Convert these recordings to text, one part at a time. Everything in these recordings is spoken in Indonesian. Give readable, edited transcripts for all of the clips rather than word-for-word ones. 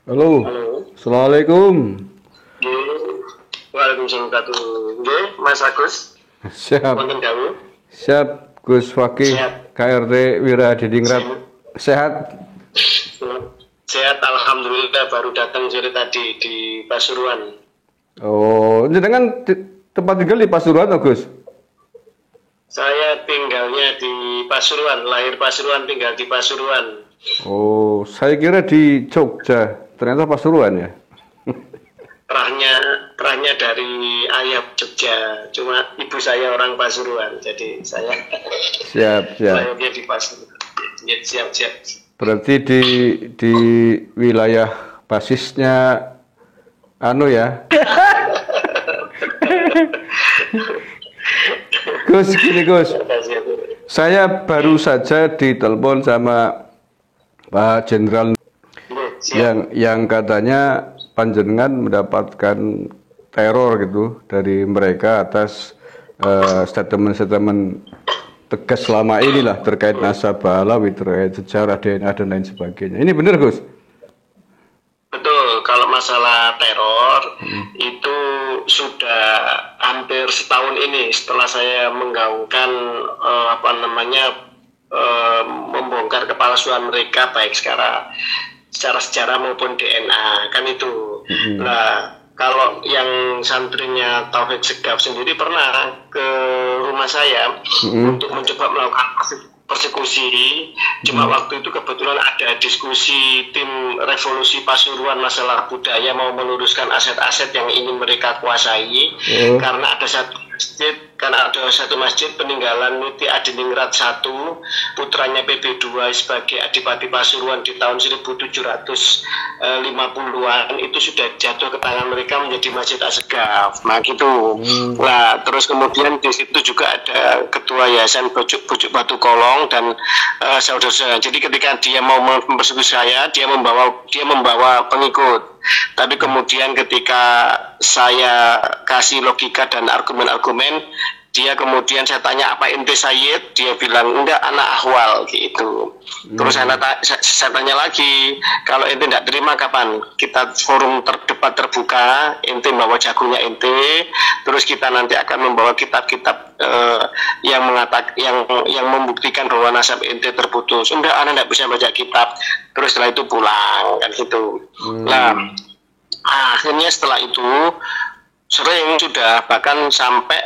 Halo, Halo. Assalamualaikum. Nggih. Waalaikumsalam warahmatullahi. Nggih, Mas Agus. Siap, Wonten dawuh. siap Gus Fakih, Sehat. KRT Wira Didingrat. Sehat. Sehat? Sehat, alhamdulillah baru datang sore tadi di Pasuruan. Oh, jenengan tempat tinggal di Pasuruan, oh, Gus? Saya tinggalnya di Pasuruan, lahir Pasuruan, tinggal di Pasuruan. Oh, saya kira di Jogja. Ternyata Pasuruan ya. Terahnya terahnya dari ayah Jogja, cuma ibu saya orang Pasuruan, jadi saya Siap, siap. lahirnya di Pasuruan. Ya, siap, siap. Berarti di wilayah basisnya anu ya. Gus, gini Gus. Saya baru saja ditelepon sama Pak Jenderal Siap. yang katanya panjenengan mendapatkan teror gitu dari mereka atas statement-statement tegas selama inilah terkait nasabah Alawi, terkait sejarah DNA dan lain sebagainya. Ini benar, Gus? Betul, kalau masalah teror itu sudah hampir setahun ini setelah saya menggaungkan membongkar kepalsuan mereka baik secara sejarah maupun DNA kan itu. Nah, kalau yang santrinya Taufik Segaf sendiri pernah ke rumah saya untuk mencoba melakukan persekusi. Cuma waktu itu kebetulan ada diskusi tim revolusi Pasuruan masalah budaya mau meluruskan aset-aset yang ingin mereka kuasai karena ada satu masjid peninggalan Muti Adiningrat I, putranya PB2 sebagai Adipati Pasuruan di tahun 1750-an itu sudah jatuh ke tangan mereka menjadi Masjid Asegaf. Nah gitu. Nah terus kemudian di situ juga ada ketua Yayasan Bujuk Batu Kolong dan saudara-saudara. Jadi ketika dia mau mempersekusi saya, dia membawa pengikut. Tapi kemudian ketika saya kasih logika dan argumen-argumen, dia kemudian saya tanya apa ente Sayyid, dia bilang enggak, anak ahwal gitu. Terus saya tanya lagi, kalau ente tidak terima kapan kita forum debat terbuka, ente bawa jagonya ente, terus kita nanti akan membawa kitab-kitab yang membuktikan bahwa nasab ente terputus. Enggak, anak tidak bisa baca kitab. Terus setelah itu pulang kan gitu. Nah, akhirnya setelah itu sering sudah bahkan sampai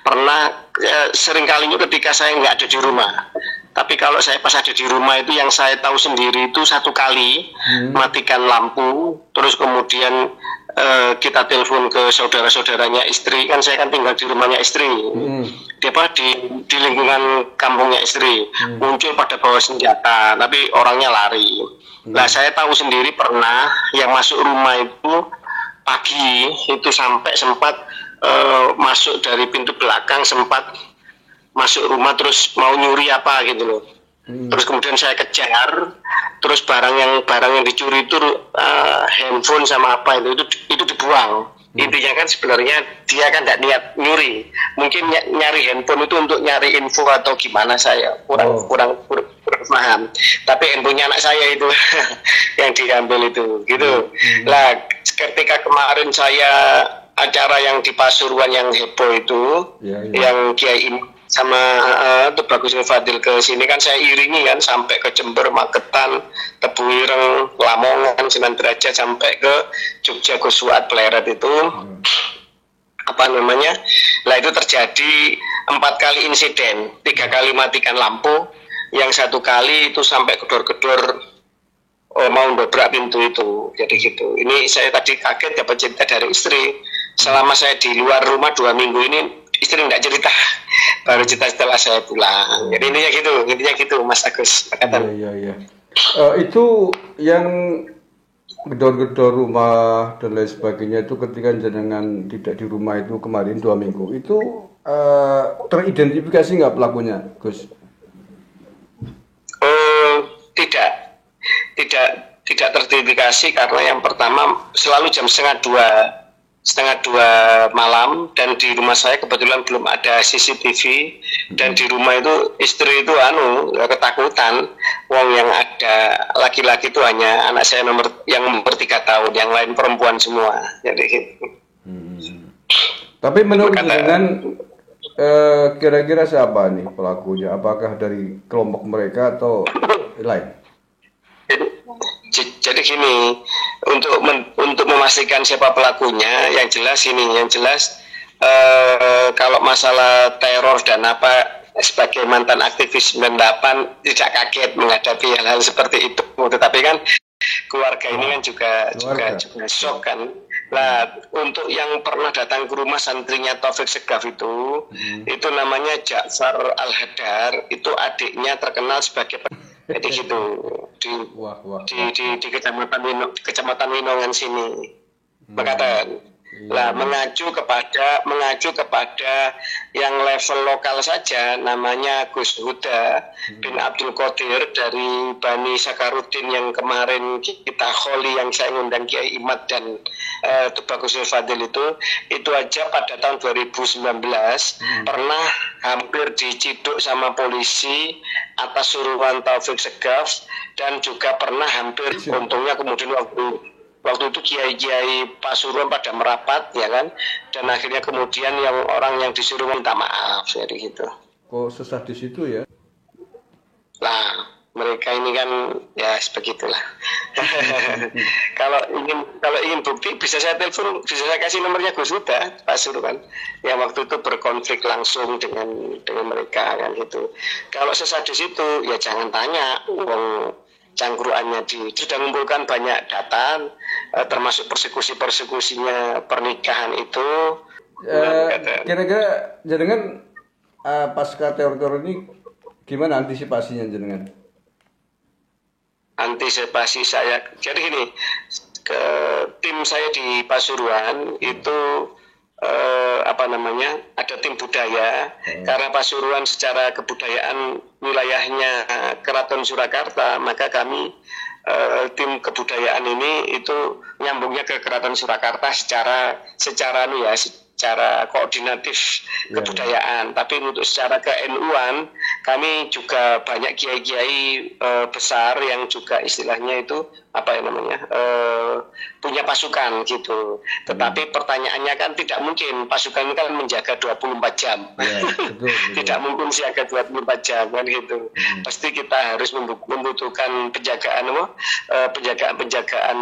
pernah sering kalinya ketika saya nggak ada di rumah. Tapi kalau saya pas ada di rumah itu yang saya tahu sendiri itu satu kali matikan lampu, terus kemudian kita telepon ke saudara-saudaranya istri, kan saya kan tinggal di rumahnya istri, di lingkungan kampungnya istri, muncul pada bawa senjata, tapi orangnya lari. Nah saya tahu sendiri pernah yang masuk rumah itu pagi itu sampai sempat masuk dari pintu belakang, sempat masuk rumah terus mau nyuri apa gitu loh. Terus kemudian saya kejar, terus barang yang dicuri itu handphone sama apa itu dibuang. Intinya kan sebenarnya dia kan tidak niat nyuri, mungkin nyari handphone itu untuk nyari info atau gimana, saya kurang paham. Tapi handphonenya anak saya itu yang diambil itu gitu. Lah ketika kemarin saya acara yang di Pasuruan yang heboh itu, yang Kiai sama Bagus Fadil ke sini kan saya iringi kan sampai ke Jember, Magetan, Tebu Ireng, Lamongan, Sunan Derajat sampai ke Jogja, Gosuat, Pleret itu Lah itu terjadi 4 kali insiden, 3 kali matikan lampu, yang 1 kali itu sampai gedor-gedor mau dobrak pintu itu. Jadi gitu. Ini saya tadi kaget dapat cerita dari istri. Selama saya di luar rumah 2 minggu ini istri nggak cerita, baru cerita setelah saya pulang. Jadi intinya gitu Mas Agus. Iya. Itu yang gedor-gedor rumah dan lain sebagainya itu ketika jenengan tidak di rumah itu kemarin 2 minggu itu teridentifikasi nggak pelakunya, Gus? Tidak teridentifikasi karena yang pertama selalu jam 1:30 1:30 malam, dan di rumah saya kebetulan belum ada CCTV, dan di rumah itu istri itu ketakutan. Wong yang ada laki-laki itu hanya anak saya yang umur 3 tahun, yang lain perempuan semua. Jadi gitu. Tapi menurut dengan kira-kira siapa nih pelakunya? Apakah dari kelompok mereka atau lain? Jadi gini, untuk memastikan siapa pelakunya, yang jelas kalau masalah teror dan apa, sebagai mantan aktivis 98 tidak kaget menghadapi hal-hal seperti itu. Tetapi kan keluarga ini kan juga shock kan. Nah, untuk yang pernah datang ke rumah santrinya Taufik Segaf itu namanya Ja'far Al-Hadar, itu adiknya terkenal sebagai jadi gitu di kecamatan Winongan sini. Mengatakan lah mengacu kepada yang level lokal saja, namanya Gus Huda bin Abdul Qadir dari Bani Sakarudin yang kemarin kita kholi, yang saya ngundang Kiai Imad dan Tubagus Fadil itu aja pada tahun 2019 pernah hampir diciduk sama polisi atas suruhan Taufik Segaf, dan juga pernah hampir, untungnya kemudian waktu itu kiai-kiai Pasuruan pada merapat ya kan, dan akhirnya kemudian orang yang disuruh minta maaf, jadi gitu. Kok susah di situ ya? Lah mereka ini kan ya sebegitulah. Kalau ingin bukti bisa saya telepon, bisa saya kasih nomornya Gus Huda Pasuruan yang waktu itu berkonflik langsung dengan mereka kan gitu. Kalau sesadis itu ya jangan tanya, cangkruannya sudah mengumpulkan banyak data, termasuk persekusinya pernikahan itu. Kira-kira jenengan pasca teror ini gimana antisipasinya jenengan? Antisipasi saya, jadi gini, tim saya di Pasuruan itu ada tim budaya, karena Pasuruan secara kebudayaan wilayahnya Keraton Surakarta, maka kami tim kebudayaan ini itu nyambungnya ke Keraton Surakarta secara koordinatif kebudayaan. Tapi untuk secara ke-NU-an kami juga banyak kiai-kiai besar yang juga istilahnya itu punya pasukan gitu. Tetapi pertanyaannya kan tidak mungkin pasukan kan menjaga 24 jam. Ya, betul. Tidak mungkin siaga 24 jam kan gitu. Pasti kita harus membutuhkan penjagaan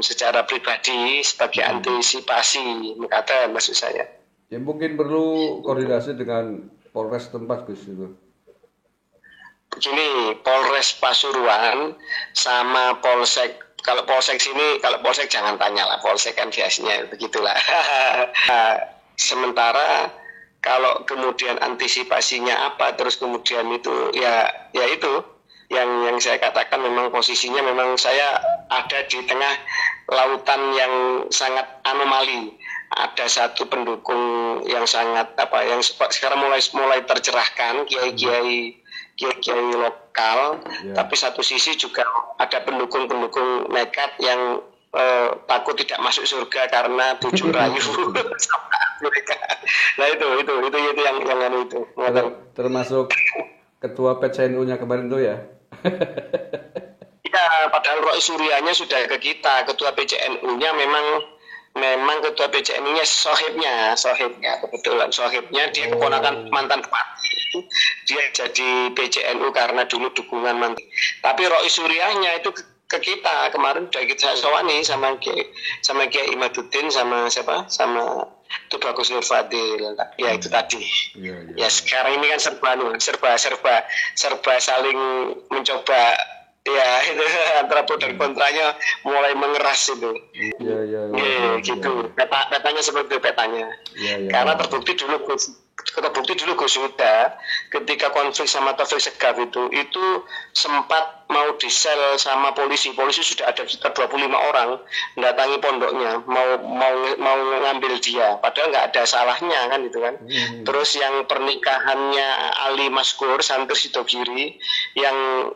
secara pribadi sebagai antisipasi, maksud saya. Ya mungkin perlu koordinasi dengan Polres tempat Gus itu. Begini, Polres Pasuruan sama Polsek, kalau Polsek jangan tanya lah, Polsek kan biasanya begitulah. Sementara kalau kemudian antisipasinya apa, terus kemudian itu ya itu yang saya katakan, memang posisinya memang saya ada di tengah lautan yang sangat anomali. Ada satu pendukung yang sangat yang sekarang mulai tercerahkan, kiai-kiai lokal, tapi satu sisi juga ada pendukung nekat yang takut tidak masuk surga karena bujuk rayu sama mereka. Nah itu yang itu. Termasuk ketua PCNU-nya kemarin tuh ya. Ya, padahal Roy Suryanya sudah ke kita, ketua PCNU-nya memang ketua PCNU-nya sohibnya kebetulan sohibnya, dia keponakan mantan bupati, dia jadi PCNU karena dulu dukungan mantan. Tapi Roy Suryanya itu ke kita kemarin udah kita sowani sama Kiai Imaduddin sama Tubagus Nur Fadil. Ya itu tadi. Ya sekarang ini kan serba saling mencoba. Ya itu antara pro dan kontranya mulai mengeras itu. Gitu. Petanya seperti petanya. Karena terbukti dulu Gus Huda ketika konflik sama Taufik Segaf itu sempat mau disel sama polisi sudah ada sekitar 25 orang mendatangi pondoknya mau ngambil dia, padahal nggak ada salahnya kan itu kan. Terus yang pernikahannya Ali Maskur santri Sidogiri yang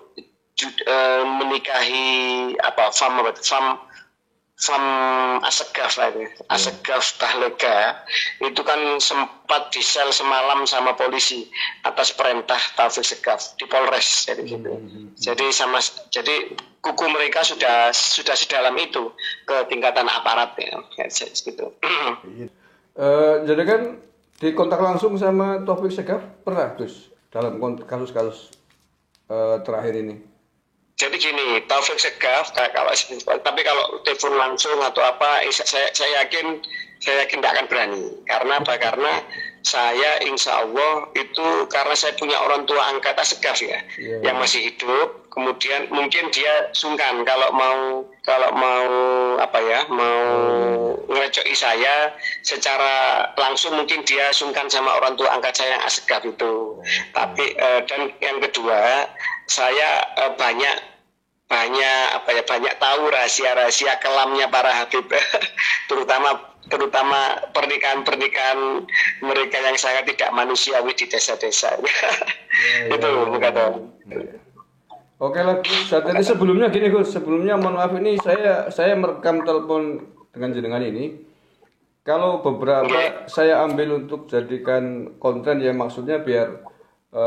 menikahi Sam Asegaf lah itu. Asegaf Tahlega itu kan sempat disel semalam sama polisi atas perintah Taufik Segaf di Polres jadi gitu. Jadi kuku mereka sudah sedalam itu ke tingkatan aparat ya gitu. Jadi kan dikontak langsung sama Taufik Segaf pernah Gus dalam kasus-kasus terakhir ini. Jadi gini, Taufik Segaf, tapi kalau telepon langsung atau apa, saya yakin tidak akan berani. Karena apa? Karena saya insya Allah itu karena saya punya orang tua angkatan Segaf ya, yang masih hidup. Kemudian mungkin dia sungkan kalau mau ngerecoki saya secara langsung, mungkin dia sungkan sama orang tua angkat saya yang Asegaf itu. Tapi dan yang kedua, saya banyak tahu rahasia-rahasia kelamnya para Habib terutama pernikahan mereka yang sangat tidak manusiawi di desa-desa. Itu kata. Oke lah Gus, jadi sebelumnya gini Gus, mohon maaf ini saya merekam telepon dengan jenengan ini. Kalau beberapa saya ambil untuk jadikan konten ya, maksudnya biar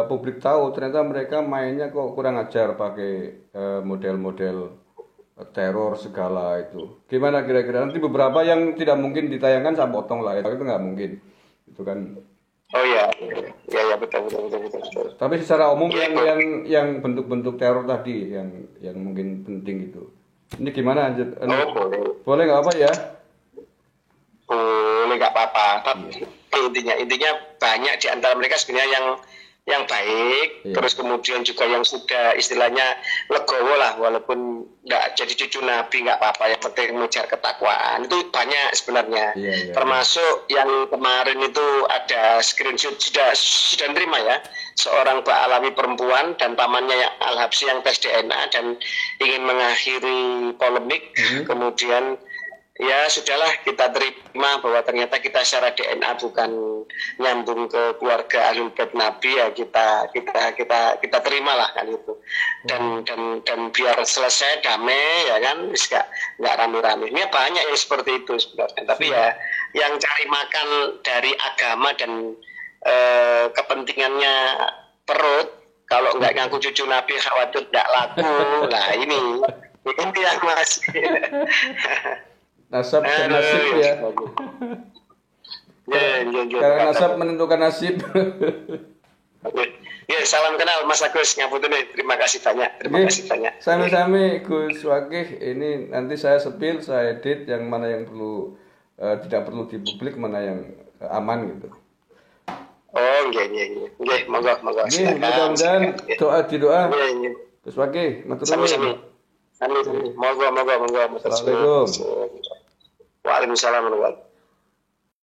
publik tahu ternyata mereka mainnya kok kurang ajar pakai model-model teror segala itu. Gimana kira-kira nanti beberapa yang tidak mungkin ditayangkan saya potong lah, itu nggak mungkin, itu kan. Oh ya betul. Tapi secara umum yang bentuk-bentuk teror tadi yang mungkin penting itu. Ini gimana aja? Boleh nggak apa ya? Boleh nggak apa-apa. Tapi intinya banyak di antara mereka sebenarnya yang baik, terus kemudian juga yang sudah istilahnya legowo lah, walaupun nggak jadi cucu Nabi nggak apa-apa, yang penting mengejar ketakwaan itu banyak sebenarnya. Termasuk yang kemarin itu ada screenshot sudah terima ya, seorang Mbak Alami perempuan dan pamannya yang Al-Habsyi yang tes DNA dan ingin mengakhiri polemik, kemudian ya sudahlah, kita terima bahwa ternyata kita secara DNA bukan nyambung ke keluarga Ahlul Bait Nabi, ya kita terimalah kan itu, dan biar selesai damai ya kan, nggak rame-rame. Ini banyak yang seperti itu sebenarnya, tapi ya yang cari makan dari agama dan kepentingannya perut, kalau nggak ngaku cucu Nabi khawatir nggak laku. Nah ini yang masih nasab dan nasib ya. Karena nasab menentukan nasib. Ya, salam kenal Mas Agus Ngapunten. Terima kasih banyak. Sami-sami Gus Wakih. Ini nanti saya sepil, saya edit yang mana yang perlu tidak perlu dipublik, mana yang aman gitu. Oh, nggih. Monggo. Mudah-mudahan doa Gus Wakih, matur nuwun. Sami. Monggo. Assalamualaikum. Waalaikumsalam warahmatullahi wabarakatuh.